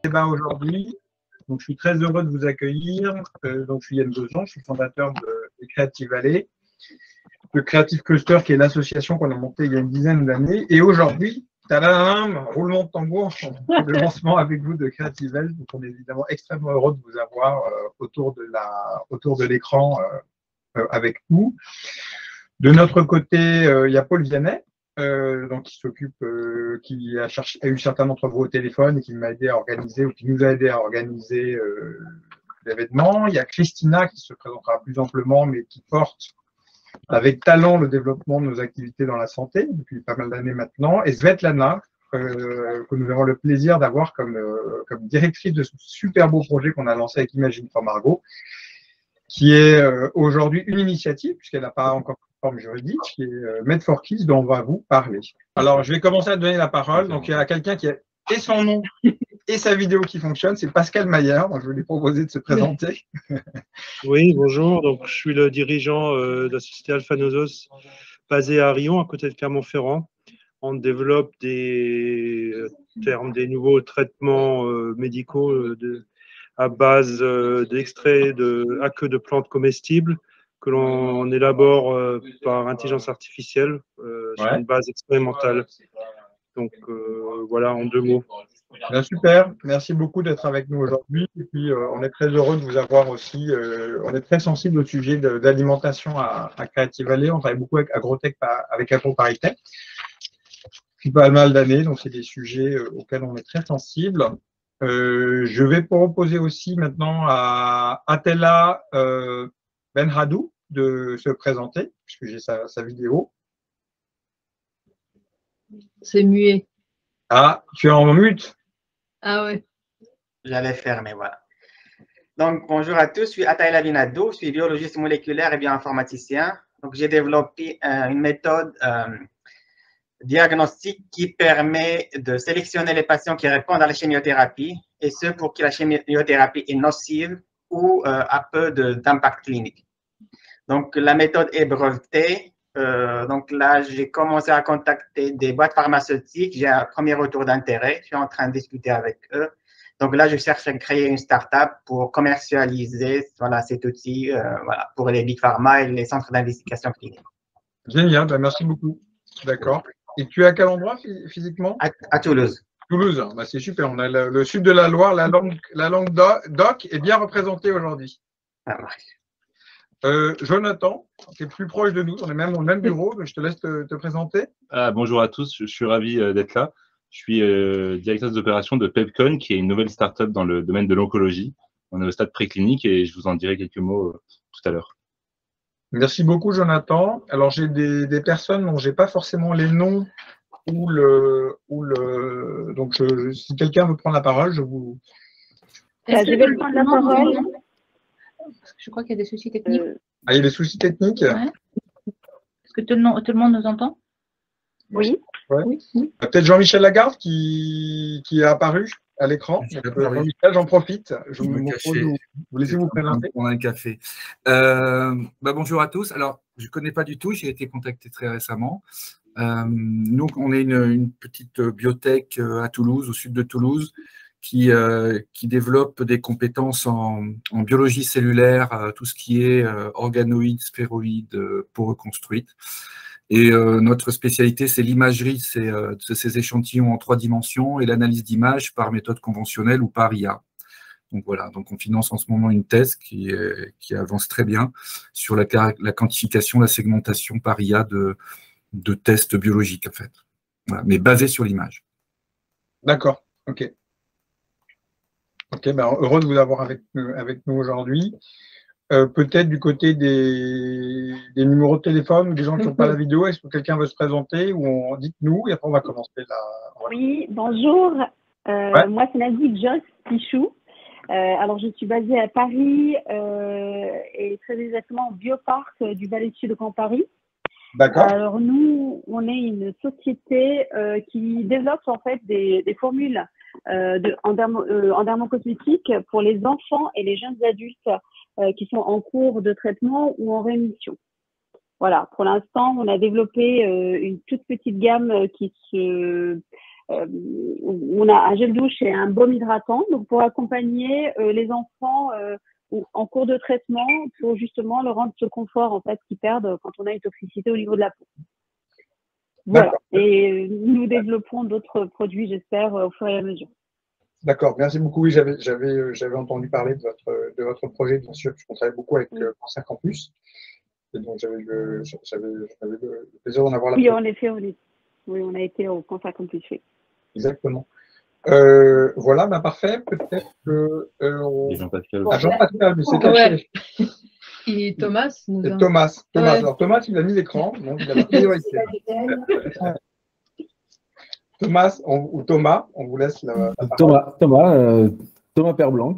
Débat aujourd'hui. Donc, je suis très heureux de vous accueillir. Donc, je suis Yann Gozon, je suis fondateur de Creative Valley, le Creative Cluster, qui est l'association qu'on a montée il y a une dizaine d'années. Et aujourd'hui, tadam, roulement de tambour, le lancement avec vous de Creative Valley. Donc, on est évidemment extrêmement heureux de vous avoir autour de l'écran avec nous. De notre côté, il y a Paul Vianney, donc qui s'occupe, qui a eu certains d'entre vous au téléphone et qui m'a aidé à organiser ou qui nous a aidé à organiser l'événement. Il y a Christina qui se présentera plus amplement, mais qui porte avec talent le développement de nos activités dans la santé depuis pas mal d'années maintenant. Et Svetlana, que nous avons le plaisir d'avoir comme directrice de ce super beau projet qu'on a lancé avec Imagine for Margot, qui est aujourd'hui une initiative, puisqu'elle n'a pas encore de forme juridique, qui est Med4Kids, dont on va vous parler. Alors, je vais commencer à donner la parole. Donc, il y a quelqu'un qui a et son nom et sa vidéo qui fonctionne, c'est Pascal Mayer. Donc, je vais lui proposer de se présenter. Oui, bonjour. Donc, je suis le dirigeant de la société Alphanosos, basée à Rion, à côté de Clermont-Ferrand. On développe des nouveaux traitements médicaux à base d'extraits à queue de plantes comestibles que l'on élabore par intelligence artificielle sur une base expérimentale. Donc, voilà, en 2 mots. Bien, super, merci beaucoup d'être avec nous aujourd'hui. Et puis, on est très heureux de vous avoir aussi. On est très sensible au sujet d'alimentation à Creative Valley. On travaille beaucoup avec Agrotech, avec AgroParisTech depuis pas mal d'années. Donc, c'est des sujets auxquels on est très sensible. Je vais proposer aussi maintenant à Atella Benhadou de se présenter, puisque j'ai sa vidéo. C'est muet. Ah, tu es en mute. Ah ouais. J'allais fermer, voilà. Donc, bonjour à tous, je suis Atella Benhadou, je suis biologiste moléculaire et bioinformaticien. Donc, j'ai développé une méthode diagnostique qui permet de sélectionner les patients qui répondent à la chimiothérapie et ceux pour qui la chimiothérapie est nocive ou a peu d'impact clinique. Donc, la méthode est brevetée. Donc là, j'ai commencé à contacter des boîtes pharmaceutiques. J'ai un premier retour d'intérêt. Je suis en train de discuter avec eux. Donc là, je cherche à créer une start-up pour commercialiser cet outil pour les big pharma et les centres d'investigation clinique. Génial, ben merci beaucoup. D'accord. Et tu es à quel endroit physiquement? À Toulouse. Toulouse, ben c'est super. On a le sud de la Loire, la langue doc est bien représentée aujourd'hui. Ça marche. Jonathan, tu es plus proche de nous, on est même au même bureau, je te laisse te présenter. Bonjour à tous, je suis ravi d'être là. Je suis directeur d'opération de Pepcon, qui est une nouvelle start-up dans le domaine de l'oncologie. On est au stade préclinique et je vous en dirai quelques mots tout à l'heure. Merci beaucoup, Jonathan. Alors, j'ai des personnes dont je n'ai pas forcément les noms donc, si quelqu'un veut prendre la parole, je vous… Je vais prendre la parole. Je crois qu'il y a des soucis techniques. Ah, il y a des soucis techniques? Ouais. Est-ce que tout le monde nous entend? Oui. Ouais. Oui. Peut-être Jean-Michel Lagarde qui est apparu à l'écran. Jean-Michel, j'en profite. Je vous laisse vous présenter. On a un café. Bonjour à tous. Alors, je ne connais pas du tout. J'ai été contacté très récemment. Nous, on est une petite biotech à Toulouse, au sud de Toulouse, qui développe des compétences en biologie cellulaire, tout ce qui est organoïdes, sphéroïdes, peau reconstruite. Et notre spécialité, c'est l'imagerie de ces échantillons en 3 dimensions et l'analyse d'images par méthode conventionnelle ou par IA. Donc voilà, donc on finance en ce moment une thèse qui avance très bien sur la quantification, la segmentation par IA de tests biologiques, en fait. Voilà, mais basé sur l'image. D'accord, ok. Ok, heureux de vous avoir avec nous aujourd'hui. Peut-être du côté des numéros de téléphone ou des gens qui n'ont pas la vidéo, est-ce que quelqu'un veut se présenter ou dites-nous et après on va commencer là. Oui, bonjour. Moi, c'est Nazik Joss Pichou. Alors, je suis basée à Paris et très exactement au Bioparc du Valais Sud de Grand Paris. D'accord. Alors, nous, on est une société qui développe en fait des formules en dermocosmétique pour les enfants et les jeunes adultes qui sont en cours de traitement ou en rémission. Voilà, pour l'instant, on a développé une toute petite gamme qui se on a un gel douche et un baume hydratant, donc pour accompagner les enfants en cours de traitement, pour justement leur rendre ce confort en fait qu'ils perdent quand on a une toxicité au niveau de la peau. Voilà. Et nous développerons d'autres produits, j'espère, au fur et à mesure. D'accord, merci beaucoup. Oui, j'avais entendu parler de votre projet, bien sûr, puisqu'on travaille beaucoup avec Cancer Campus. Et donc, j'avais le plaisir d'en avoir la Oui, en effet, on a été au Cancer Campus, oui. Exactement. Voilà, bah, parfait. Peut-être que Jean-Pascal. Jean-Pascal, mais c'est caché. Ouais. Et Thomas nous a... Thomas. Ouais. Alors, Thomas, il a mis l'écran, donc il a la priorité. Thomas, on vous laisse la parole. Thomas Perblanc.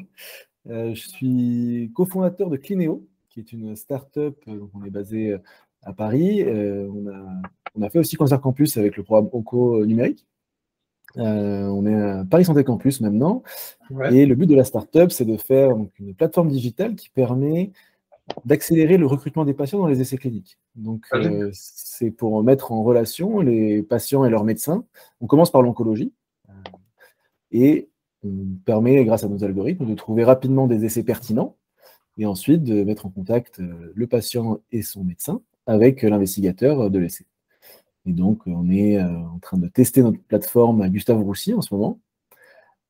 Je suis cofondateur de Clineo, qui est une start-up. On est basé à Paris. On a fait aussi Cancer Campus avec le programme ONCO numérique. On est à Paris Santé Campus maintenant. Ouais. Et le but de la start-up, c'est de faire donc, une plateforme digitale qui permet d'accélérer le recrutement des patients dans les essais cliniques. Donc, c'est pour mettre en relation les patients et leurs médecins. On commence par l'oncologie et on permet, grâce à nos algorithmes, de trouver rapidement des essais pertinents et ensuite de mettre en contact le patient et son médecin avec l'investigateur de l'essai. Et donc, on est en train de tester notre plateforme à Gustave-Roussy en ce moment,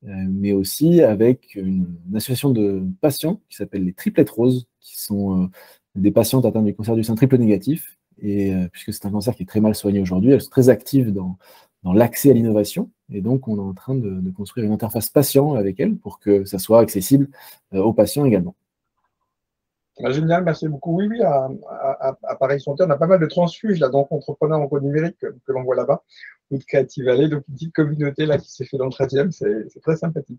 mais aussi avec une association de patients qui s'appelle les Triplettes Roses, qui sont des patientes atteintes du cancer du sein triple négatif. Et puisque c'est un cancer qui est très mal soigné aujourd'hui, elles sont très actives dans l'accès à l'innovation. Et donc, on est en train de construire une interface patient avec elles pour que ça soit accessible aux patients également. Génial, merci beaucoup. Oui, à Paris Santé, on a pas mal de transfuges là, donc entrepreneurs en code numérique que l'on voit là-bas, ou de Creative Valley, donc une petite communauté là qui s'est fait dans le 13e, c'est très sympathique.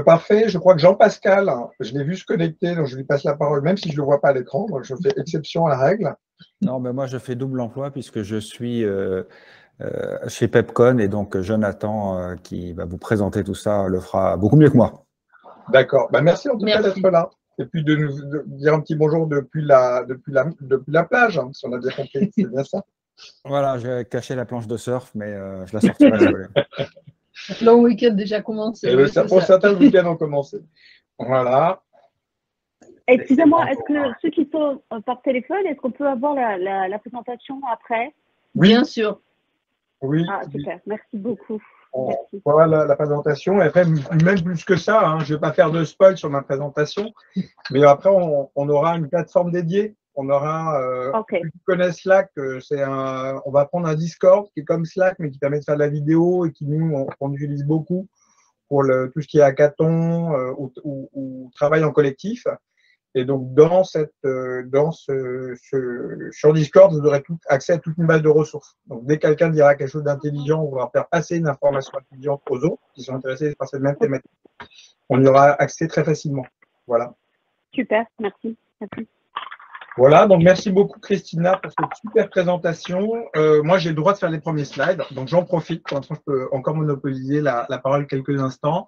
Parfait, je crois que Jean-Pascal, je l'ai vu se connecter, donc je lui passe la parole, même si je ne le vois pas à l'écran, donc je fais exception à la règle. Non, mais moi je fais double emploi puisque je suis chez Pepcon et donc Jonathan qui va vous présenter tout ça le fera beaucoup mieux que moi. D'accord, merci en tout cas d'être là. Et puis de nous dire un petit bonjour depuis la plage, hein, si on a bien compris, c'est bien ça. Voilà, j'ai caché la planche de surf, mais je la sortirai. Le long week-end déjà commencé. Pour certains, le week-end ont commencé. Voilà. Excusez-moi, est-ce que ceux qui sont par téléphone, est-ce qu'on peut avoir la présentation après? Oui. Bien sûr. Oui. Ah, super, merci beaucoup. Voilà la présentation. Et après, même plus que ça, hein, je ne vais pas faire de spoil sur ma présentation, mais après, on aura une plateforme dédiée. On aura, ceux qui connaissent Slack, on va prendre un Discord qui est comme Slack, mais qui permet de faire de la vidéo et qui, nous, on utilise beaucoup pour tout ce qui est hackathon ou travail en collectif. Et donc, sur Discord, vous aurez accès à toute une base de ressources. Donc, dès que quelqu'un dira quelque chose d'intelligent, on va faire passer une information intelligente aux autres qui sont intéressés par cette même thématique. On y aura accès très facilement. Voilà. Super, merci. Merci. Voilà, donc merci beaucoup Christina pour cette super présentation. Moi, j'ai le droit de faire les premiers slides, donc j'en profite. Pour l'instant, je peux encore monopoliser la parole quelques instants.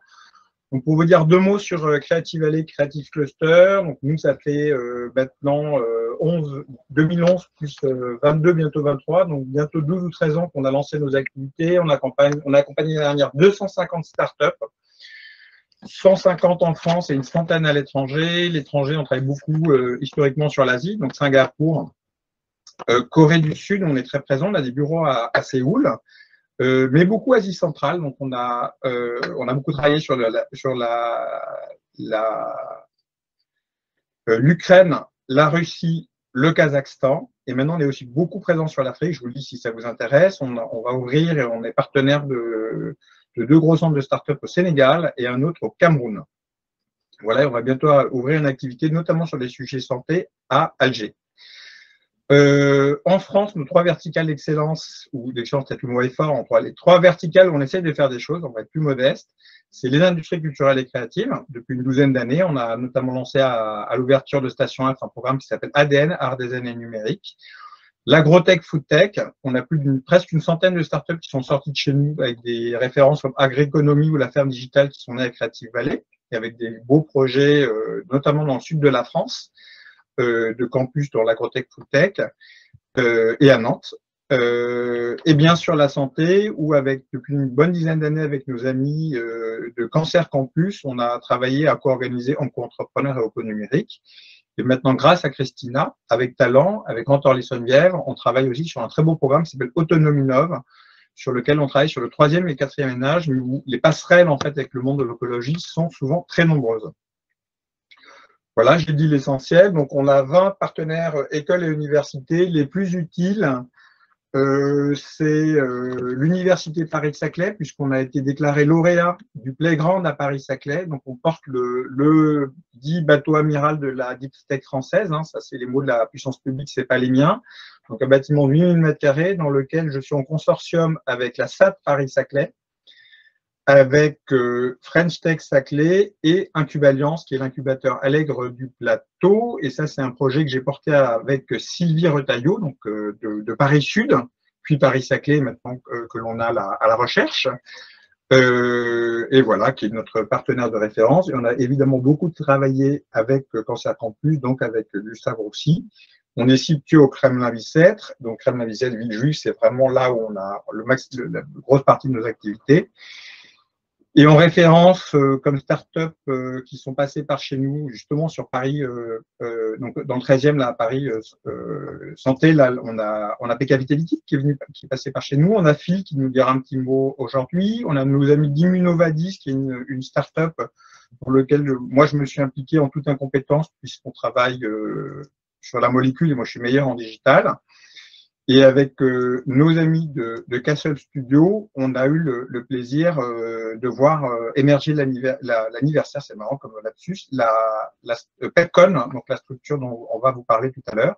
Donc, pour vous dire deux mots sur Creative Valley, Creative Cluster. Donc, nous, ça fait maintenant 2011 plus 22, bientôt 23, donc bientôt 12 ou 13 ans qu'on a lancé nos activités. On a accompagné l'année dernière 250 startups, 150 en France et une centaine à l'étranger. L'étranger, on travaille beaucoup historiquement sur l'Asie, donc Singapour, Corée du Sud, on est très présent. On a des bureaux à Séoul. Mais beaucoup Asie centrale, donc on a beaucoup travaillé sur l'Ukraine, la Russie, le Kazakhstan, et maintenant on est aussi beaucoup présent sur l'Afrique. Je vous le dis si ça vous intéresse, on va ouvrir et on est partenaire de deux gros centres de start-up au Sénégal et un autre au Cameroun. Voilà, on va bientôt ouvrir une activité, notamment sur les sujets santé, à Alger. En France, nos trois verticales d'excellence, ou d'excellence peut-être le mot est fort, les trois verticales où on essaie de faire des choses, on va être plus modeste, c'est les industries culturelles et créatives. Depuis une douzaine d'années, on a notamment lancé à l'ouverture de Station F un programme qui s'appelle ADN, Art, Design et Numérique. L'agrotech, foodtech, on a presque une centaine de startups qui sont sorties de chez nous avec des références comme Agréconomie ou la ferme digitale qui sont nées à Creative Valley, et avec des beaux projets, notamment dans le sud de la France, de campus dans l'agrotech, foodtech, et à Nantes. et bien sûr la santé, où depuis une bonne dizaine d'années avec nos amis de Cancer Campus, on a travaillé à co-organiser en co-entrepreneur et au co-numérique. Et maintenant, grâce à Christina, avec Talent, avec Antor Lissonnière, on travaille aussi sur un très beau programme qui s'appelle Autonominov, sur lequel on travaille sur le 3e et 4e ménage, où les passerelles en fait avec le monde de l'écologie sont souvent très nombreuses. Voilà, j'ai dit l'essentiel. Donc, on a 20 partenaires écoles et universités. Les plus utiles, c'est l'Université Paris-Saclay, puisqu'on a été déclaré lauréat du Playground à Paris-Saclay. Donc, on porte le dit bateau amiral de la Deep Tech française. Hein. Ça, c'est les mots de la puissance publique, c'est pas les miens. Donc, un bâtiment de 8000 m² dans lequel je suis en consortium avec la SAT Paris-Saclay, avec French Tech Saclay et Incubaliance, qui est l'incubateur Allègre du plateau. Et ça, c'est un projet que j'ai porté avec Sylvie Retailleau, donc de Paris Sud, puis Paris Saclay, maintenant que l'on a à la recherche. Et voilà, qui est notre partenaire de référence. Et on a évidemment beaucoup travaillé avec Cancer Campus, donc avec Gustave Roussy. On est situé au Kremlin-Bicêtre. Donc, Kremlin-Bicêtre, Villejuif, c'est vraiment là où on a la grosse partie de nos activités. Et en référence, comme start-up qui sont passés par chez nous, justement sur Paris, donc dans le 13e, là, à Paris Santé, là, on a PK Vitality qui est passé par chez nous. On a Phil qui nous dira un petit mot aujourd'hui. On a nos amis d'Immunovadis, qui est une start-up pour lequel moi je me suis impliqué en toute incompétence, puisqu'on travaille sur la molécule et moi je suis meilleur en digital. Et avec nos amis de Castle Studio, on a eu le plaisir de voir émerger l'anniversaire, c'est marrant comme lapsus, la Pepcon, donc la structure dont on va vous parler tout à l'heure.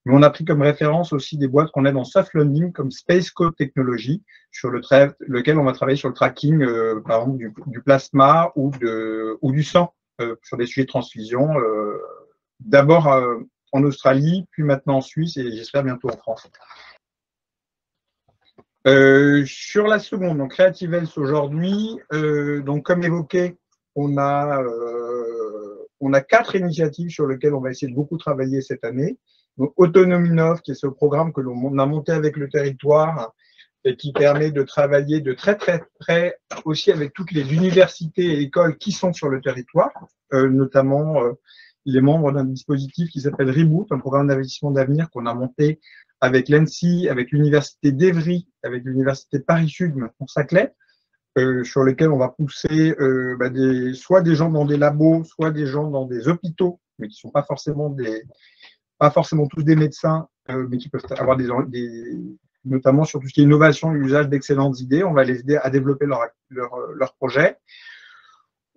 Mais on a pris comme référence aussi des boîtes qu'on a dans Soft Learning comme Space Code Technology, sur lequel on va travailler sur le tracking, par exemple, du plasma ou du sang, sur des sujets de transfusion, d'abord en Australie, puis maintenant en Suisse et j'espère bientôt en France. Sur la seconde, donc Creative Health aujourd'hui, donc comme évoqué, on a 4 initiatives sur lesquelles on va essayer de beaucoup travailler cette année. Donc Autonominov, qui est ce programme que l'on a monté avec le territoire et qui permet de travailler de très très près aussi avec toutes les universités et écoles qui sont sur le territoire, notamment les membres d'un dispositif qui s'appelle Reboot, un programme d'investissement d'avenir qu'on a monté avec l'ENSI, avec l'université d'Evry, avec l'université de Paris-Sud, maintenant Saclay, sur lequel on va pousser soit des gens dans des labos, soit des gens dans des hôpitaux, mais qui ne sont pas forcément tous des médecins, mais qui peuvent avoir notamment sur tout ce qui est innovation et usage d'excellentes idées. On va les aider à développer leur projet.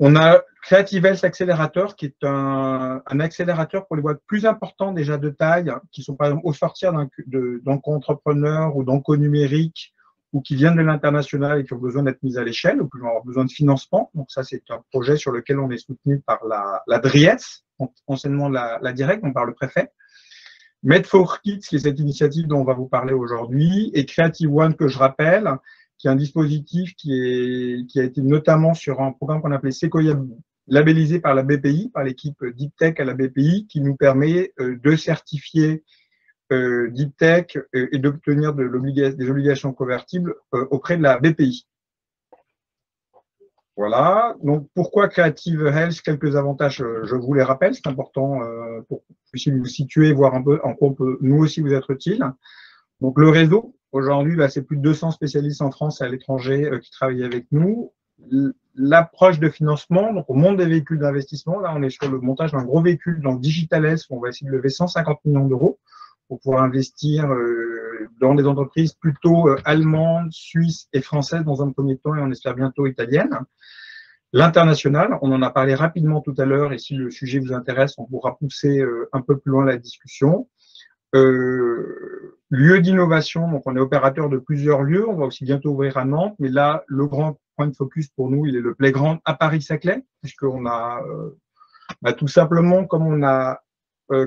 On a Creative Health Accelerator, qui est un accélérateur pour les boîtes plus importantes déjà de taille, qui sont par exemple au sortir d'enco-entrepreneurs ou d'enco-numérique, ou qui viennent de l'international et qui ont besoin d'être mis à l'échelle, ou qui vont avoir besoin de financement. Donc ça, c'est un projet sur lequel on est soutenu par la DRIES, anciennement la DIRECT, donc par le préfet. Med4Kids, qui est cette initiative dont on va vous parler aujourd'hui, et Creative One, que je rappelle, qui est un dispositif qui a été notamment sur un programme qu'on appelait Sequoia, labellisé par la BPI, par l'équipe Deep Tech à la BPI, qui nous permet de certifier Deep Tech et d'obtenir des obligations convertibles auprès de la BPI. Voilà. Donc, pourquoi Creative Health? Quelques avantages, je vous les rappelle, c'est important pour que vous puissiez vous situer, voir un peu en quoi on peut nous aussi vous être utile. Donc, le réseau, aujourd'hui, c'est plus de 200 spécialistes en France et à l'étranger qui travaillent avec nous. L'approche de financement, donc au monde des véhicules d'investissement, là, on est sur le montage d'un gros véhicule dans Digital Health, où on va essayer de lever 150 millions d'euros pour pouvoir investir dans des entreprises plutôt allemandes, suisses et françaises dans un premier temps et on espère bientôt italiennes. L'international, on en a parlé rapidement tout à l'heure et si le sujet vous intéresse, on pourra pousser un peu plus loin la discussion. Lieu d'innovation, donc on est opérateur de plusieurs lieux, on va aussi bientôt ouvrir à Nantes, mais là, le grand point de focus pour nous, il est le Playground à Paris-Saclay, puisqu'on a tout simplement, comme on a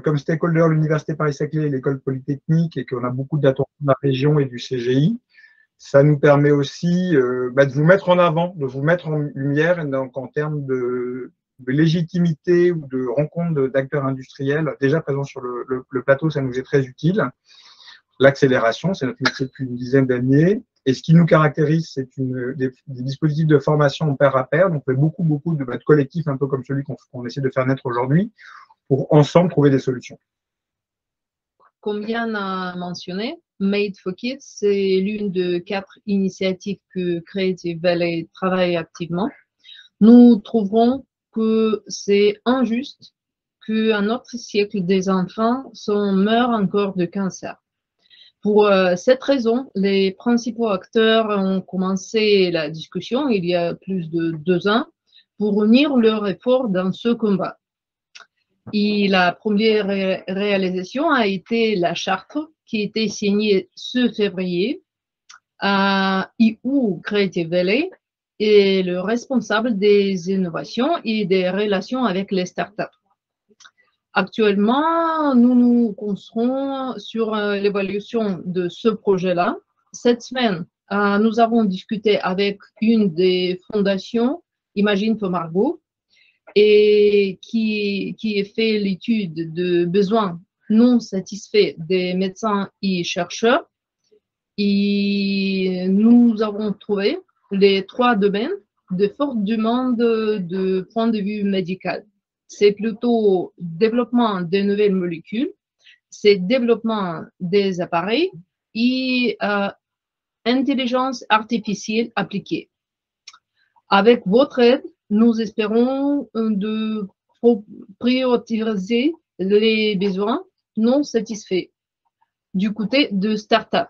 comme stakeholder l'Université Paris-Saclay et l'École Polytechnique, et qu'on a beaucoup d'attention de la région et du CGI, ça nous permet aussi de vous mettre en avant, de vous mettre en lumière, et donc en termes de légitimité ou de rencontre d'acteurs industriels déjà présents sur le plateau, ça nous est très utile. l'accélération, c'est notre métier depuis une dizaine d'années. Et ce qui nous caractérise, c'est des dispositifs de formation pair à pair. Donc, on fait beaucoup de collectifs, un peu comme celui qu'on essaie de faire naître aujourd'hui, pour ensemble trouver des solutions. Comme Yann a mentionné, Made for Kids, c'est l'une de 4 initiatives que Creative Valley travaille activement. Nous trouverons que c'est injuste qu'un autre siècle des enfants meurent encore de cancer. Pour cette raison, les principaux acteurs ont commencé la discussion il y a plus de 2 ans pour unir leurs efforts dans ce combat. Et la première réalisation a été la charte qui a été signée ce février et où Creative Valley est le responsable des innovations et des relations avec les startups. Actuellement, nous nous concentrons sur l'évaluation de ce projet-là. Cette semaine, nous avons discuté avec une des fondations, Imagine for Margot, et qui a fait l'étude de besoins non satisfaits des médecins et chercheurs. Et nous avons trouvé les 3 domaines de forte demande de point de vue médical. C'est plutôt développement des nouvelles molécules, c'est développement des appareils et intelligence artificielle appliquée. Avec votre aide, nous espérons de prioriser les besoins non satisfaits du côté de start-up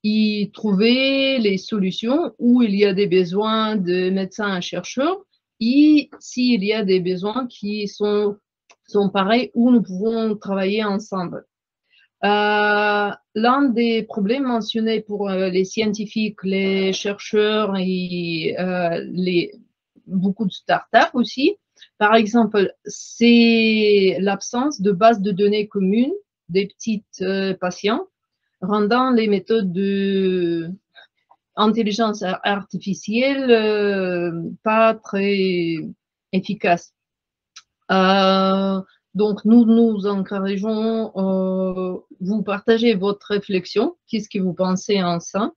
et trouver les solutions où il y a des besoins de médecins et chercheurs et s'il y a des besoins qui sont pareils où nous pouvons travailler ensemble. L'un des problèmes mentionnés pour les scientifiques, les chercheurs et beaucoup de startups aussi, par exemple, c'est l'absence de base de données communes des petits patients, rendant les méthodes d'intelligence artificielle pas très efficaces. Donc, nous nous encourageons, vous partagez votre réflexion, qu'est-ce que vous pensez en ça.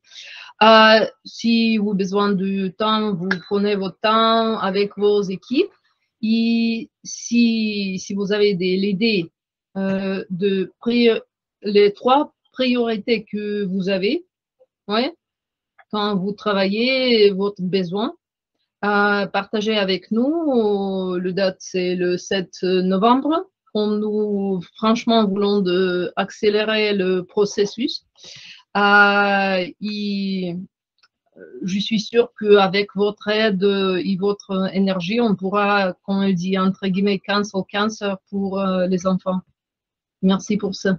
Si vous avez besoin de temps, vous prenez votre temps avec vos équipes. Et si vous avez l'idée de les 3 priorités que vous avez, ouais, quand vous travaillez votre besoin, partagez avec nous. Le date, c'est le 7 novembre. Nous, franchement, voulons accélérer le processus. Et je suis sûre qu'avec votre aide et votre énergie, on pourra, comme on dit, entre guillemets, cancel cancer pour les enfants. Merci pour ça.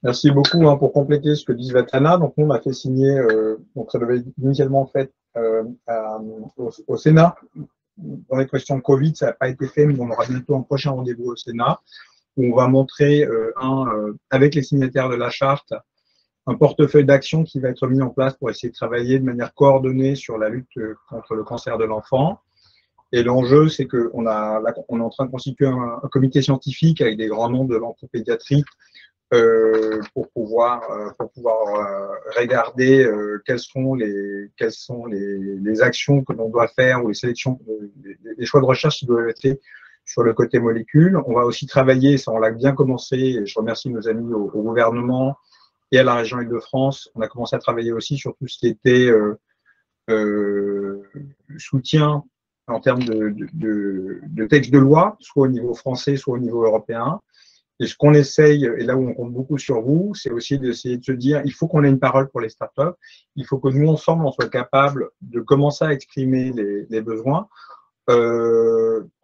Merci beaucoup pour compléter ce que dit Svetlana. Donc, nous, on a fait signer, donc ça devait être initialement fait au Sénat. Dans les questions Covid, ça n'a pas été fait, mais on aura bientôt un prochain rendez-vous au Sénat où on va montrer, avec les signataires de la charte, un portefeuille d'action qui va être mis en place pour essayer de travailler de manière coordonnée sur la lutte contre le cancer de l'enfant. Et l'enjeu, c'est qu'on est en train de constituer un comité scientifique avec des grands noms de l'anthropédiatrie pour pouvoir regarder quelles sont les actions que l'on doit faire ou les sélections, les choix de recherche qui doivent être faits sur le côté molécule. On va aussi travailler, ça on l'a bien commencé, et je remercie nos amis au gouvernement et à la région Île-de-France. On a commencé à travailler aussi sur tout ce qui était soutien en termes de textes de loi, soit au niveau français, soit au niveau européen. Et ce qu'on essaye, et là où on compte beaucoup sur vous, c'est aussi d'essayer de se dire, il faut qu'on ait une parole pour les startups, il faut que nous, ensemble, on soit capables de commencer à exprimer les besoins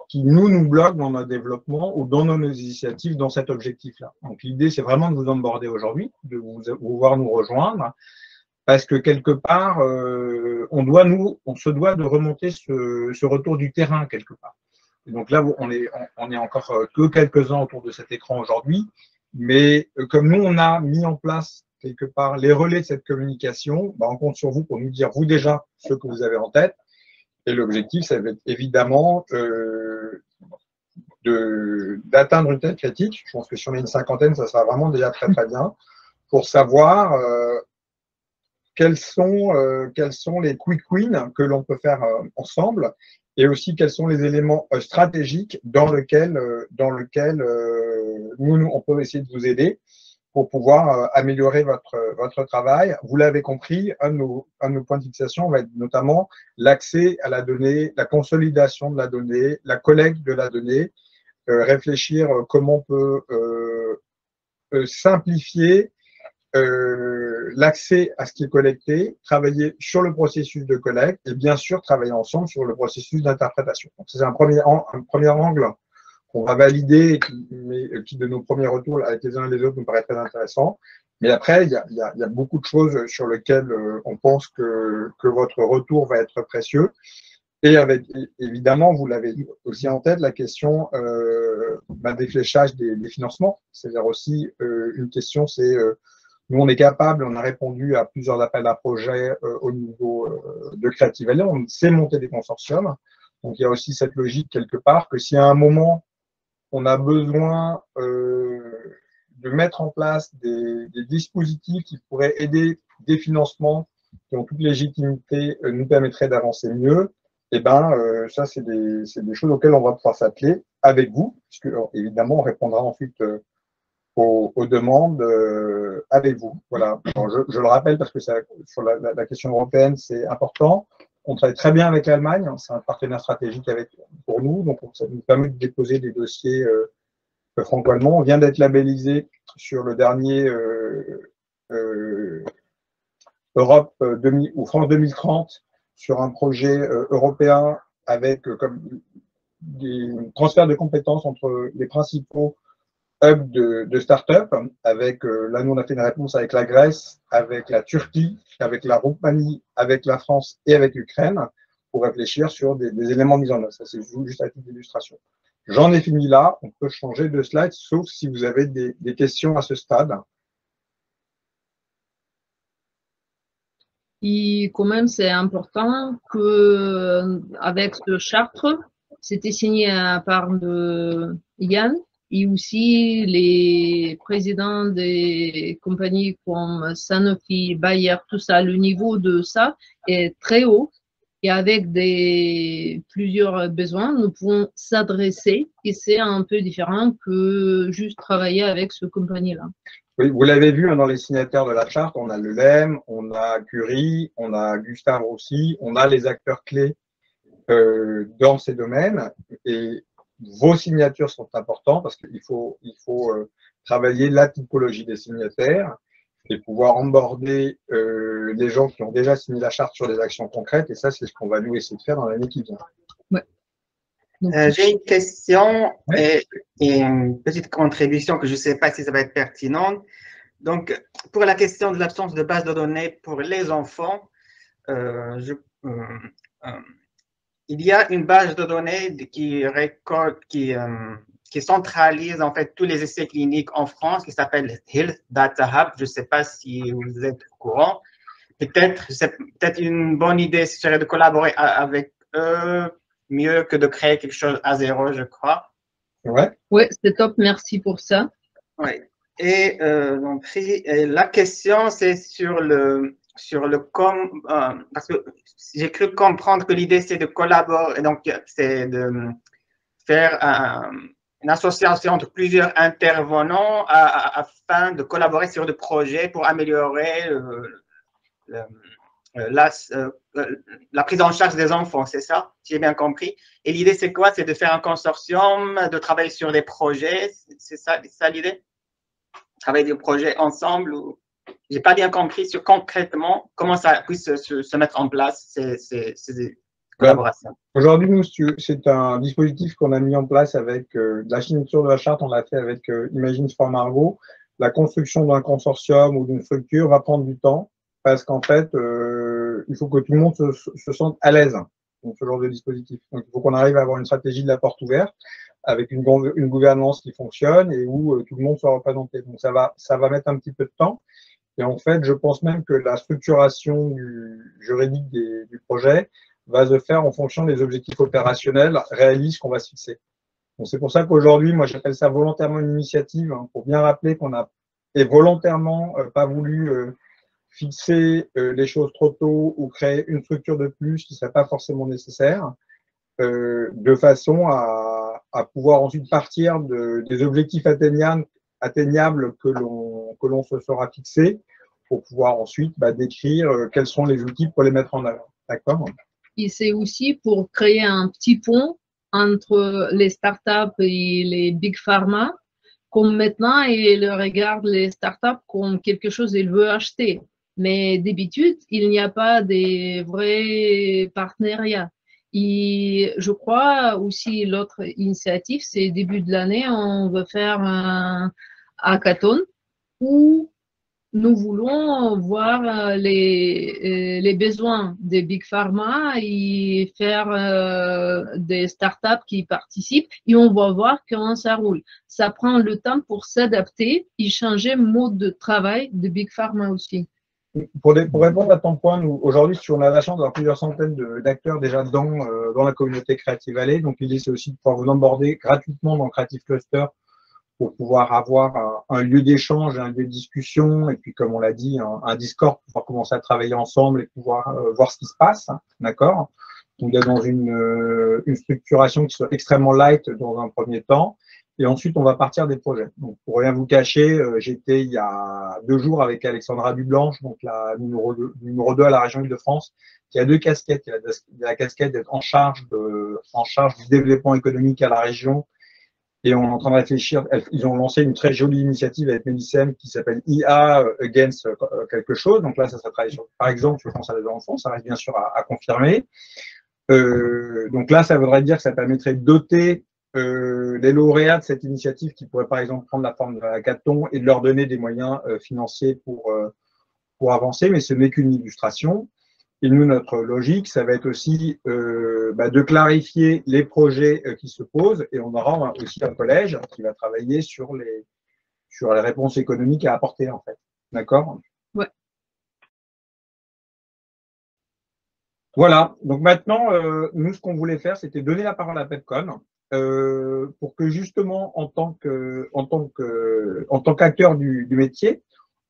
qui nous bloquent dans notre développement ou dans nos initiatives dans cet objectif-là. Donc l'idée, c'est vraiment de vous emborder aujourd'hui, de vous voir nous rejoindre, parce que quelque part, on se doit de remonter ce retour du terrain quelque part. Et donc là, on est encore que quelques-uns autour de cet écran aujourd'hui, mais comme nous, on a mis en place quelque part les relais de cette communication, on compte sur vous pour nous dire, vous déjà, ce que vous avez en tête. Et l'objectif, ça va être évidemment d'atteindre une telle critique. Je pense que si on est une cinquantaine, ça sera vraiment déjà très très bien. pour savoir quels sont les quick wins que l'on peut faire ensemble et aussi quels sont les éléments stratégiques dans lesquels nous, on peut essayer de vous aider pour pouvoir améliorer votre travail. Vous l'avez compris, un de nos points de fixation va être notamment l'accès à la donnée, la consolidation de la donnée, la collecte de la donnée, réfléchir comment on peut simplifier l'accès à ce qui est collecté, travailler sur le processus de collecte et bien sûr travailler ensemble sur le processus d'interprétation. Donc c'est un premier angle qu'on va valider et qui de nos premiers retours avec les uns et les autres nous paraît très intéressant. Mais après, il y a beaucoup de choses sur lesquelles on pense que votre retour va être précieux. Et avec, évidemment, vous l'avez aussi en tête, la question des fléchages des financements. C'est-à-dire aussi une question, c'est nous, on est capable, on a répondu à plusieurs appels à projets au niveau de Creative Valley, on sait monter des consortiums. Donc, il y a aussi cette logique quelque part que si à un moment, on a besoin de mettre en place des dispositifs qui pourraient aider des financements qui ont toute légitimité, nous permettraient d'avancer mieux, et ça, c'est des choses auxquelles on va pouvoir s'atteler avec vous, puisque évidemment, on répondra ensuite aux demandes avec vous. Voilà. Alors, je le rappelle parce que sur la question européenne, c'est important. On travaille très bien avec l'Allemagne, c'est un partenaire stratégique pour nous, donc ça nous permet de déposer des dossiers franco-allemands. On vient d'être labellisé sur le dernier Europe ou France 2030 sur un projet européen avec comme des transferts de compétences entre les principaux hubs de start-up. Avec, là, nous, on a fait une réponse avec la Grèce, avec la Turquie, avec la Roumanie, avec la France et avec l'Ukraine pour réfléchir sur des éléments mis en œuvre. Ça, c'est juste à titre d'illustration. J'en ai fini là. On peut changer de slide, sauf si vous avez des questions à ce stade. Et quand même, c'est important que avec ce charte, c'était signé par Yann et aussi les présidents des compagnies comme Sanofi, Bayer, tout ça. Le niveau de ça est très haut et avec plusieurs besoins, nous pouvons s'adresser et c'est un peu différent que juste travailler avec ce compagnie-là. Oui, vous l'avez vu dans les signataires de la charte, on a le LEM, on a Curie, on a Gustave aussi, on a les acteurs clés dans ces domaines et vos signatures sont importantes parce qu'il faut travailler la typologie des signataires et pouvoir emborder les gens qui ont déjà signé la charte sur des actions concrètes et ça, c'est ce qu'on va nous essayer de faire dans l'année qui vient. Ouais. J'ai une question et une petite contribution que je ne sais pas si ça va être pertinente. Donc, pour la question de l'absence de base de données pour les enfants, il y a une base de données qui centralise en fait tous les essais cliniques en France qui s'appelle Health Data Hub. Je ne sais pas si vous êtes au courant. Peut-être une bonne idée serait de collaborer avec eux mieux que de créer quelque chose à zéro, je crois. Ouais. Oui, c'est top, merci pour ça. Oui. Et donc, la question, c'est sur le parce que j'ai cru comprendre que l'idée, c'est de collaborer, donc c'est de faire une association entre plusieurs intervenants afin de collaborer sur des projets pour améliorer la prise en charge des enfants, c'est ça, si j'ai bien compris. Et l'idée, c'est quoi? C'est de faire un consortium, de travailler sur des projets, c'est ça l'idée? Travailler des projets ensemble ou... Je n'ai pas bien compris sur concrètement comment ça puisse se mettre en place, ces collaborations. Aujourd'hui, nous, c'est un dispositif qu'on a mis en place avec la signature de la charte, on l'a fait avec Imagine for Margot. La construction d'un consortium ou d'une structure va prendre du temps parce qu'en fait, il faut que tout le monde se sente à l'aise dans ce genre de dispositif. Donc, il faut qu'on arrive à avoir une stratégie de la porte ouverte avec une gouvernance qui fonctionne et où tout le monde soit représenté. Donc, ça va mettre un petit peu de temps. Et en fait, je pense même que la structuration juridique du projet va se faire en fonction des objectifs opérationnels réalistes qu'on va se fixer. Donc, c'est pour ça qu'aujourd'hui, moi, j'appelle ça volontairement une initiative, hein, pour bien rappeler qu'on a et volontairement pas voulu fixer les choses trop tôt ou créer une structure de plus qui ne serait pas forcément nécessaire, de façon à pouvoir ensuite partir des objectifs atteignables que l'on se sera fixés pour pouvoir ensuite décrire quels sont les outils pour les mettre en œuvre. D'accord ? Et c'est aussi pour créer un petit pont entre les startups et les big pharma, comme maintenant, ils regardent les startups comme quelque chose qu'ils veulent acheter. Mais d'habitude, il n'y a pas de vrais partenariats. Et je crois aussi l'autre initiative, c'est début de l'année, on va faire un hackathon où nous voulons voir les besoins des big pharma et faire des startups qui participent et on va voir comment ça roule. Ça prend le temps pour s'adapter et changer le mode de travail de big pharma aussi. Pour répondre à ton point, nous, aujourd'hui, si on a la chance d'avoir plusieurs centaines d'acteurs déjà dans la communauté Creative Valley, donc l'idée, c'est aussi de pouvoir vous onboarder gratuitement dans Creative Cluster pour pouvoir avoir un lieu d'échange, un lieu de discussion, et puis, comme on l'a dit, un Discord pour pouvoir commencer à travailler ensemble et pouvoir voir ce qui se passe, hein, d'accord ? Donc, d'être dans une structuration qui soit extrêmement light dans un premier temps. Et ensuite, on va partir des projets. Donc, pour rien vous cacher, j'étais il y a 2 jours avec Alexandra Dublanche, donc la numéro 2 à la région Île-de-France, qui a 2 casquettes. Il y a la casquette d'être en charge du développement économique à la région. Et on est en train de réfléchir. Ils ont lancé une très jolie initiative avec Médicem qui s'appelle IA Against quelque chose. Donc là, ça sera travaillé sur, par exemple, je pense à les enfants, ça reste bien sûr à confirmer. Donc là, ça voudrait dire que ça permettrait de doter les lauréats de cette initiative qui pourraient par exemple prendre la forme de hackathon et de leur donner des moyens financiers pour avancer, mais ce n'est qu'une illustration. Et nous, notre logique, ça va être aussi de clarifier les projets qui se posent et on aura aussi un collège qui va travailler sur les réponses économiques à apporter en fait. D'accord ? Ouais. Voilà, donc maintenant, nous, ce qu'on voulait faire, c'était donner la parole à Pepcon pour que justement, en tant qu'acteur du métier,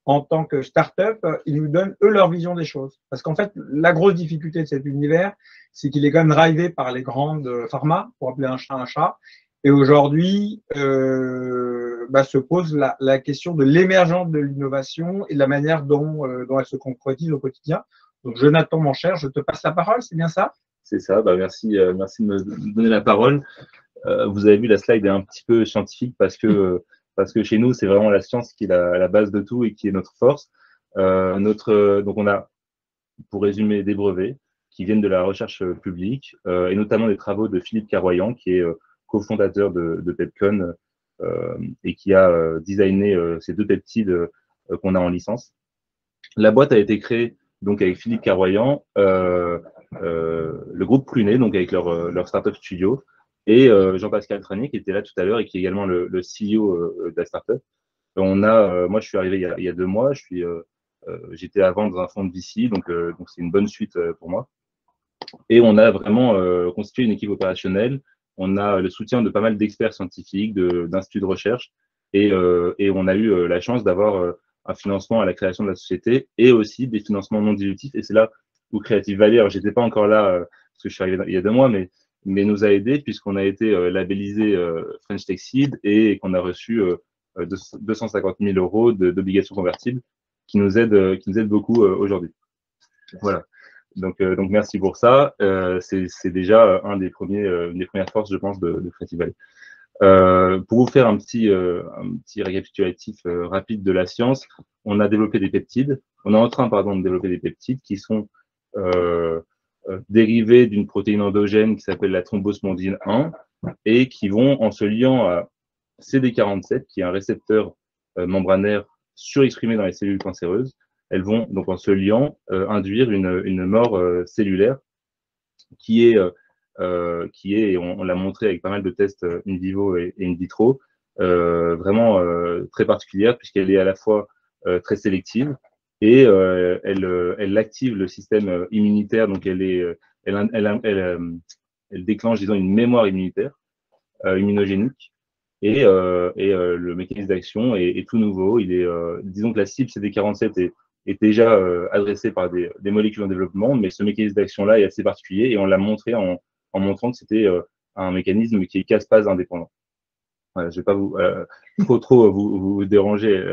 en tant que start-up, ils nous donnent, eux, leur vision des choses. Parce qu'en fait, la grosse difficulté de cet univers, c'est qu'il est quand même drivé par les grandes pharma, pour appeler un chat un chat. Et aujourd'hui, se pose la question de l'émergence de l'innovation et de la manière dont elle se concrétise au quotidien. Donc, Jonathan, mon cher, je te passe la parole, c'est bien ça? C'est ça, merci de me donner la parole. Vous avez vu, la slide est un petit peu scientifique parce que chez nous, c'est vraiment la science qui est la base de tout et qui est notre force. Donc, on a, pour résumer, des brevets qui viennent de la recherche publique et notamment des travaux de Philippe Carroyan, qui est cofondateur de Pepcon et qui a designé ces 2 peptides qu'on a en licence. La boîte a été créée donc avec Philippe Carroyan, le groupe Prunet, donc avec leur startup studio, et Jean-Pascal Tranier, qui était là tout à l'heure et qui est également le CEO de la startup. Moi, je suis arrivé il y a 2 mois. J'étais avant dans un fonds de VC, donc c'est une bonne suite pour moi. Et on a vraiment constitué une équipe opérationnelle. On a le soutien de pas mal d'experts scientifiques, d'instituts de recherche, et on a eu la chance d'avoir un financement à la création de la société et aussi des financements non dilutifs. Et c'est là où Creative Valley, alors j'étais pas encore là parce que je suis arrivé il y a 2 mois, mais nous a aidés puisqu'on a été labellisé French Tech Seed et qu'on a reçu 250 000 € d'obligations convertibles qui nous aident beaucoup aujourd'hui. Voilà. Donc merci pour ça. C'est déjà une des premières forces, je pense, de Creative Valley. Pour vous faire un petit récapitulatif rapide de la science, on a développé des peptides. On est en train, de développer des peptides qui sont dérivés d'une protéine endogène qui s'appelle la thrombosmondine 1 et qui vont, en se liant à CD47, qui est un récepteur membranaire surexprimé dans les cellules cancéreuses, elles vont, donc en se liant, induire une mort cellulaire qui est, et on l'a montré avec pas mal de tests in vivo et in vitro, vraiment très particulière puisqu'elle est à la fois très sélective et elle active le système immunitaire, donc elle déclenche, disons, une mémoire immunitaire immunogénique Le mécanisme d'action est tout nouveau. Disons que la cible CD47 est déjà adressée par des molécules en développement, mais ce mécanisme d'action-là est assez particulier et on l'a montré en montrant que c'était un mécanisme qui est casse-phase indépendant. Voilà, je ne vais pas trop vous déranger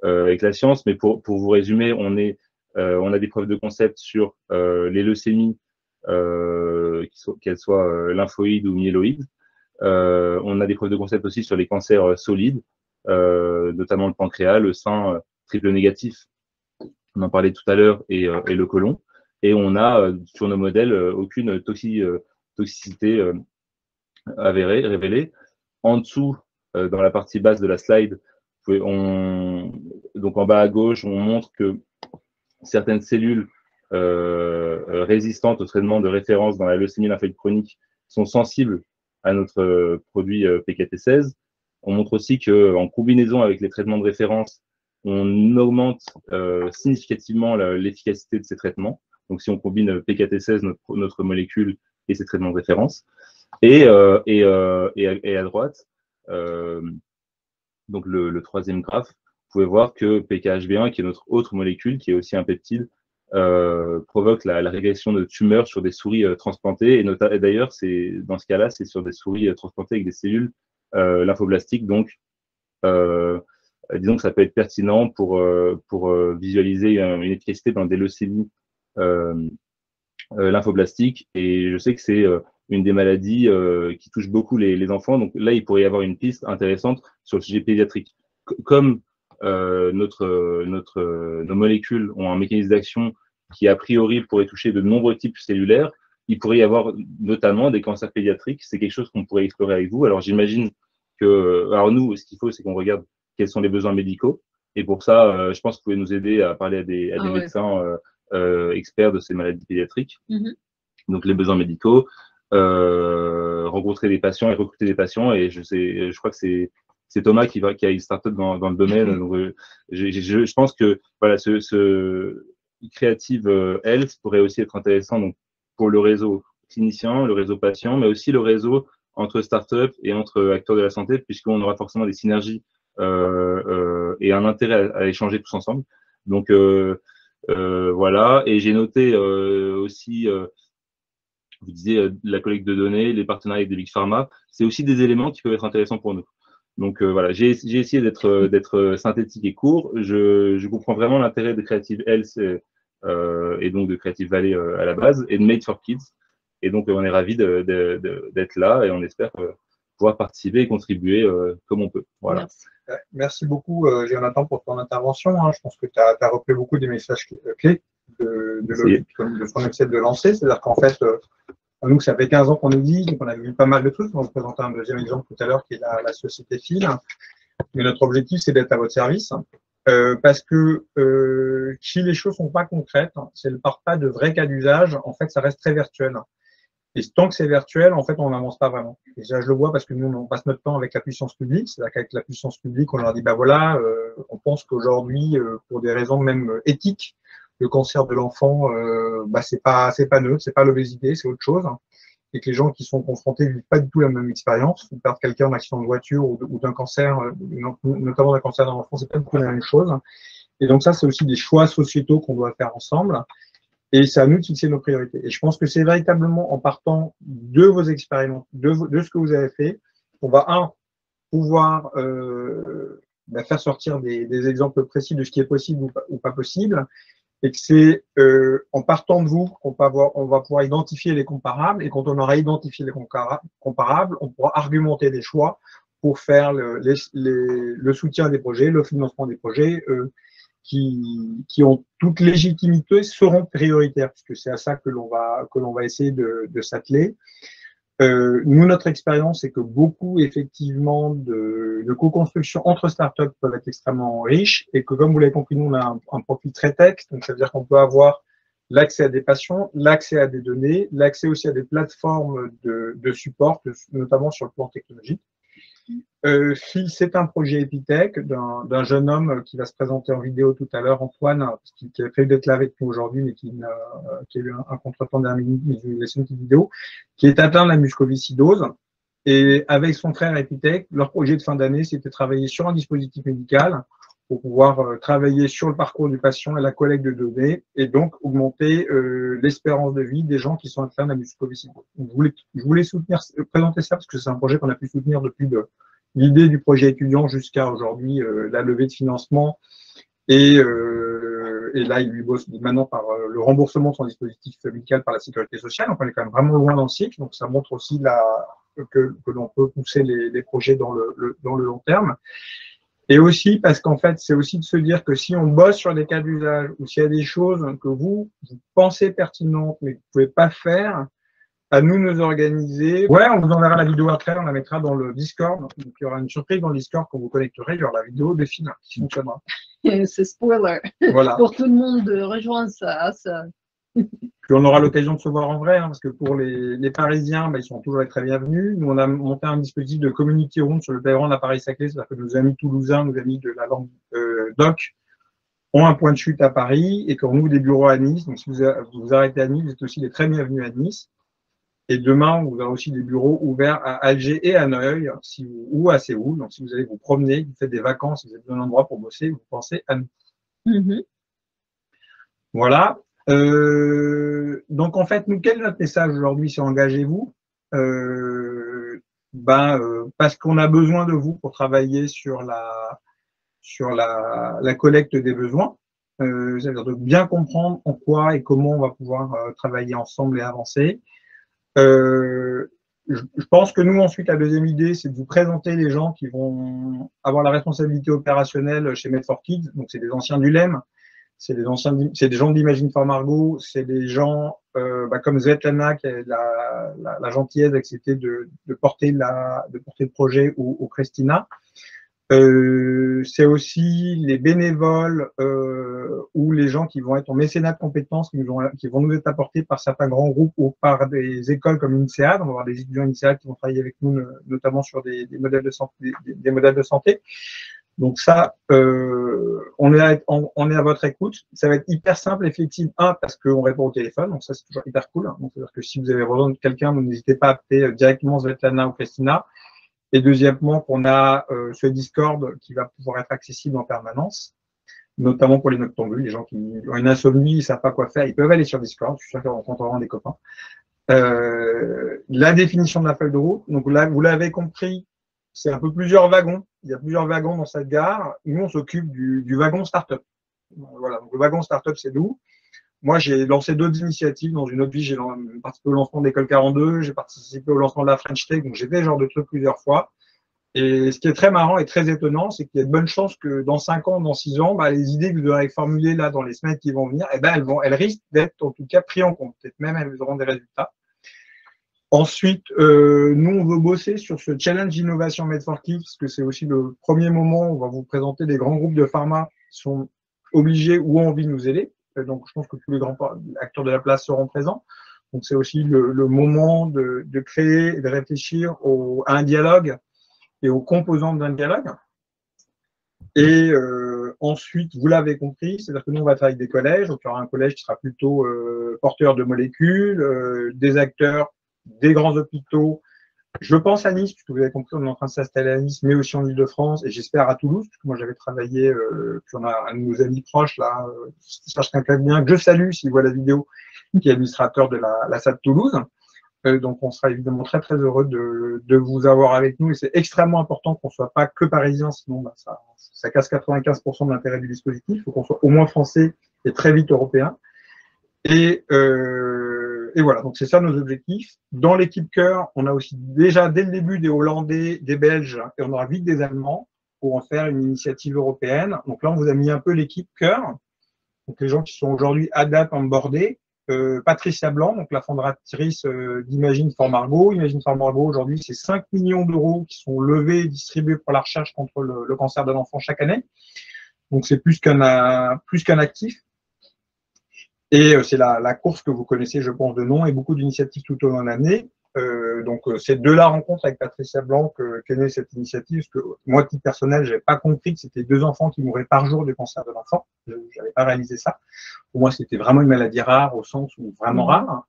avec la science, mais pour vous résumer, on a des preuves de concept sur les leucémies, qu'elles soient lymphoïdes ou myéloïdes. On a des preuves de concept aussi sur les cancers solides, notamment le pancréas, le sein triple négatif, on en parlait tout à l'heure, et le côlon. Et on a sur nos modèles aucune toxicité avérée, révélée. En dessous, dans la partie basse de la slide, donc en bas à gauche, on montre que certaines cellules résistantes au traitement de référence dans la leucémie lymphoïde chronique sont sensibles à notre produit PKT16. On montre aussi qu'en combinaison avec les traitements de référence, on augmente significativement l'efficacité de ces traitements. Donc, si on combine PKT16, notre molécule, et ces traitements de référence. Et à droite, donc le troisième graphe, vous pouvez voir que PKHB1, qui est notre autre molécule, qui est aussi un peptide, provoque la régression de tumeurs sur des souris transplantées. Et d'ailleurs, dans ce cas-là, c'est sur des souris transplantées avec des cellules lymphoblastiques. Donc, disons que ça peut être pertinent pour visualiser une efficacité dans des leucémies lymphoblastiques. Et je sais que c'est une des maladies qui touche beaucoup les enfants. Donc là, il pourrait y avoir une piste intéressante sur le sujet pédiatrique. Comme nos molécules ont un mécanisme d'action qui, a priori, pourrait toucher de nombreux types cellulaires, il pourrait y avoir notamment des cancers pédiatriques. C'est quelque chose qu'on pourrait explorer avec vous. Alors, j'imagine que... Alors, nous, ce qu'il faut, c'est qu'on regarde quels sont les besoins médicaux. Et pour ça, je pense que vous pouvez nous aider à parler à des médecins experts de ces maladies pédiatriques. Donc, les besoins médicaux, rencontrer des patients et recruter des patients. Et je crois que c'est Thomas qui a une startup dans le domaine. Donc, je pense que voilà, ce Creative Health pourrait aussi être intéressant donc, pour le réseau clinicien, le réseau patient, mais aussi le réseau entre startups et entre acteurs de la santé, puisqu'on aura forcément des synergies et un intérêt à échanger tous ensemble. Donc, voilà. Et j'ai noté aussi, vous disiez, la collecte de données, les partenariats avec des big pharma, c'est aussi des éléments qui peuvent être intéressants pour nous. Donc voilà, j'ai essayé d'être synthétique et court. Je comprends vraiment l'intérêt de Creative Health et donc de Creative Valley à la base et de Made for Kids. Et donc on est ravis d'être là et on espère pouvoir participer et contribuer comme on peut. Voilà. Merci beaucoup, Jonathan, pour ton intervention. Je pense que tu as repris beaucoup des messages clés de ce qu'on essaie de lancer. C'est-à-dire qu'en fait, nous, ça fait 15 ans qu'on existe, donc on a vu pas mal de trucs. On vous présentait un deuxième exemple tout à l'heure qui est la société Phil. Mais notre objectif, c'est d'être à votre service. Parce que si les choses sont pas concrètes, si elles ne partent pas de vrais cas d'usage, en fait, ça reste très virtuel. Et tant que c'est virtuel, en fait, on n'avance pas vraiment. Et ça, je le vois parce que nous, on passe notre temps avec la puissance publique. C'est-à-dire qu'avec la puissance publique, on leur dit, bah voilà, on pense qu'aujourd'hui, pour des raisons même éthiques, le cancer de l'enfant, c'est pas neutre, c'est pas l'obésité, c'est autre chose. Et que les gens qui sont confrontés vivent pas du tout la même expérience. Perdre quelqu'un en accident de voiture ou d'un cancer, notamment d'un cancer de l'enfant, c'est pas du tout la même chose. Et donc ça, c'est aussi des choix sociétaux qu'on doit faire ensemble. Et c'est à nous de fixer nos priorités. Et je pense que c'est véritablement en partant de vos expériences, de ce que vous avez fait, qu'on va, pouvoir faire sortir des exemples précis de ce qui est possible ou pas possible. Et que c'est en partant de vous qu'on on va pouvoir identifier les comparables. Et quand on aura identifié les comparables, on pourra argumenter des choix pour faire le soutien des projets, le financement des projets qui ont toute légitimité seront prioritaires, puisque c'est à ça que l'on va essayer de s'atteler. Nous, notre expérience, c'est que beaucoup, effectivement, de co-construction entre startups peuvent être extrêmement riches et que, comme vous l'avez compris, nous, on a un profil très tech, donc ça veut dire qu'on peut avoir l'accès à des patients, l'accès à des données, l'accès aussi à des plateformes de support, notamment sur le plan technologique. Phil, c'est un projet Epitech d'un jeune homme qui va se présenter en vidéo tout à l'heure, Antoine, qui a fait d'être là avec nous aujourd'hui, mais qui a eu un contretemps dernière minute, mais je vais vous laisser une petite vidéo, qui est atteint de la mucoviscidose. Et avec son frère Epitech, leur projet de fin d'année, c'était de travailler sur un dispositif médical pour pouvoir travailler sur le parcours du patient et la collecte de données, et donc augmenter l'espérance de vie des gens qui sont atteints de la mucoviscidose. Je voulais présenter ça parce que c'est un projet qu'on a pu soutenir depuis l'idée du projet étudiant jusqu'à aujourd'hui la levée de financement, et là, il lui bosse maintenant par le remboursement de son dispositif médical par la sécurité sociale. Donc, on est quand même vraiment loin dans le cycle. Donc, ça montre aussi que l'on peut pousser les projets dans le long terme. Et aussi parce qu'en fait, c'est aussi de se dire que si on bosse sur des cas d'usage ou s'il y a des choses que vous pensez pertinentes mais que vous ne pouvez pas faire, à nous organiser. Ouais, on vous enverra la vidéo après, on la mettra dans le Discord. Donc, il y aura une surprise dans le Discord quand vous connecterez, il y aura la vidéo de Fina qui fonctionnera. C'est spoiler. Voilà. Pour tout le monde de rejoindre ça. Puis on aura l'occasion de se voir en vrai, hein, parce que pour les Parisiens, ils sont toujours très bienvenus. Nous, on a monté un dispositif de community room sur le pavillon de la Paris-Saclay, c'est-à-dire que nos amis toulousains, nos amis de la langue doc, ont un point de chute à Paris et qu'on ouvre des bureaux à Nice. Donc, si vous arrêtez à Nice, vous êtes aussi les très bienvenus à Nice. Et demain, vous aurez aussi des bureaux ouverts à Alger et à Hanoï ou à Séoul. Donc, si vous allez vous promener, vous faites des vacances, vous êtes dans un endroit pour bosser, vous pensez à nous. Mm-hmm. Voilà. Donc, en fait, quel est notre message aujourd'hui? C'est engagez-vous. Parce qu'on a besoin de vous pour travailler sur la collecte des besoins. C'est-à-dire de bien comprendre en quoi et comment on va pouvoir travailler ensemble et avancer. Je pense que nous, ensuite, la deuxième idée, c'est de vous présenter les gens qui vont avoir la responsabilité opérationnelle chez Med4Kids. Donc, c'est des anciens du LEM, c'est des gens d'Imagine for Margot, c'est des gens comme Svetlana, qui a la gentillesse d'accepter de porter le projet au Christina. C'est aussi les bénévoles ou les gens qui vont être en mécénat de compétences qui vont nous être apportés par certains grands groupes ou par des écoles comme INSEAD. On va avoir des étudiants INSEAD qui vont travailler avec nous, notamment sur des modèles de santé, des modèles de santé. Donc ça, on est à votre écoute. Ça va être hyper simple et flexible. Parce qu'on répond au téléphone, donc ça c'est toujours hyper cool. Donc c'est-à-dire que si vous avez besoin de quelqu'un, n'hésitez pas à appeler directement Svetlana ou Christina. Et deuxièmement, qu'on a ce Discord qui va pouvoir être accessible en permanence, notamment pour les noctambules, les gens qui ont une insomnie, ils ne savent pas quoi faire, ils peuvent aller sur Discord, je suis sûr qu'ils rencontreront des copains. La définition de la feuille de route, donc là, vous l'avez compris, c'est un peu plusieurs wagons. Il y a plusieurs wagons dans cette gare. Nous, on s'occupe du wagon startup. Voilà, donc le wagon startup, c'est nous. Moi, j'ai lancé d'autres initiatives. Dans une autre vie, j'ai participé au lancement d'École 42, j'ai participé au lancement de la French Tech, donc j'ai fait ce genre de trucs plusieurs fois. Et ce qui est très marrant et très étonnant, c'est qu'il y a de bonnes chances que dans 5 ans, dans 6 ans, les idées que vous aurez formulées là dans les semaines qui vont venir, elles risquent d'être en tout cas prises en compte. Peut-être même elles auront des résultats. Ensuite, nous, on veut bosser sur ce challenge innovation Med4Kids, parce que c'est aussi le premier moment où on va vous présenter des grands groupes de pharma qui sont obligés ou ont envie de nous aider. Donc, je pense que tous les grands acteurs de la place seront présents. Donc, c'est aussi le moment de créer et de réfléchir à un dialogue et aux composantes d'un dialogue. Et ensuite, vous l'avez compris, c'est-à-dire que nous, on va travailler avec des collèges. Donc, il y aura un collège qui sera plutôt porteur de molécules, des acteurs, des grands hôpitaux. Je pense à Nice, puisque vous avez compris, on est en train de s'installer à Nice, mais aussi en Ile-de-France, et j'espère à Toulouse, parce que moi j'avais travaillé, puis on a un de nos amis proches, là, Serge Quincalien, que je salue s'il voit la vidéo, qui est administrateur de la SAD Toulouse. Donc on sera évidemment très très heureux de vous avoir avec nous, et c'est extrêmement important qu'on ne soit pas que parisien, sinon ça casse 95% de l'intérêt du dispositif. Il faut qu'on soit au moins français et très vite européen. Et voilà, donc c'est ça nos objectifs. Dans l'équipe cœur, on a aussi déjà dès le début des Hollandais, des Belges, et on aura vite des Allemands pour en faire une initiative européenne. Donc là, on vous a mis un peu l'équipe cœur. Donc les gens qui sont aujourd'hui à date onboardés. Patricia Blanc, donc la fondatrice d'Imagine for Margot. Imagine for Margot, aujourd'hui, c'est 5 millions d'euros qui sont levés et distribués pour la recherche contre le cancer de l'enfant chaque année. Donc c'est plus qu'un actif. Et c'est la course que vous connaissez, je pense, de nom, et beaucoup d'initiatives tout au long de l'année. Donc c'est de la rencontre avec Patricia Blanc qu'est née cette initiative, parce que moi, à titre personnel, j'avais pas compris que c'était 2 enfants qui mouraient par jour du cancer de l'enfant. J'avais pas réalisé ça. Pour moi, c'était vraiment une maladie rare, au sens où vraiment rare.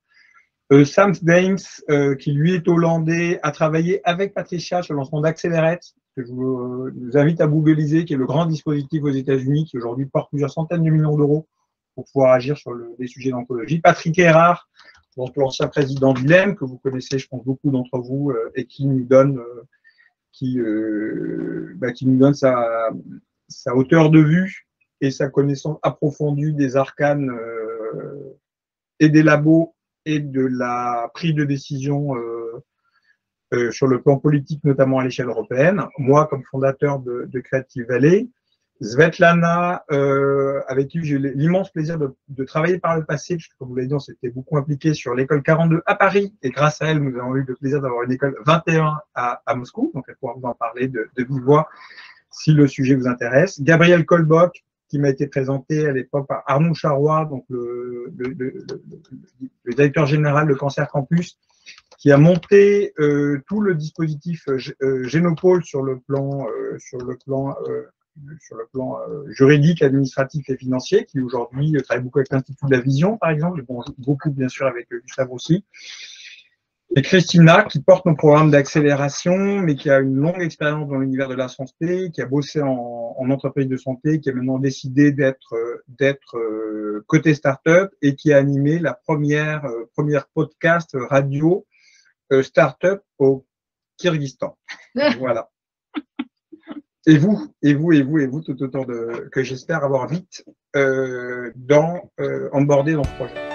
Sam Dames, qui lui est hollandais, a travaillé avec Patricia sur le lancement d'Accelerate, que je vous invite à googliser, qui est le grand dispositif aux États-Unis, qui aujourd'hui porte plusieurs centaines de millions d'euros pour pouvoir agir sur des sujets d'oncologie. Patrick Erard, donc l'ancien président du LEM, que vous connaissez, je pense, beaucoup d'entre vous, et qui nous donne, nous donne sa hauteur de vue et sa connaissance approfondie des arcanes et des labos et de la prise de décision sur le plan politique, notamment à l'échelle européenne. Moi, comme fondateur de Creative Valley, Svetlana, avec qui j'ai eu l'immense plaisir de travailler par le passé, puisque comme vous l'avez dit, on s'était beaucoup impliqué sur l'école 42 à Paris, et grâce à elle, nous avons eu le plaisir d'avoir une école 21 à Moscou, donc elle pourra vous en parler de vive voix si le sujet vous intéresse. Gabriel Kolbock, qui m'a été présenté à l'époque par Arnaud Charrois, donc le directeur général de Cancer Campus, qui a monté tout le dispositif Génopole sur le plan juridique, administratif et financier, qui aujourd'hui travaille beaucoup avec l'Institut de la Vision, par exemple, et bon, beaucoup bien sûr avec Gustave aussi. Et Christina, qui porte nos programmes d'accélération, mais qui a une longue expérience dans l'univers de la santé, qui a bossé en entreprise de santé, qui a maintenant décidé d'être côté start-up et qui a animé la première podcast radio start-up au Kyrgyzstan. Voilà. Et vous, tout autour que j'espère avoir vite onboardé dans ce projet.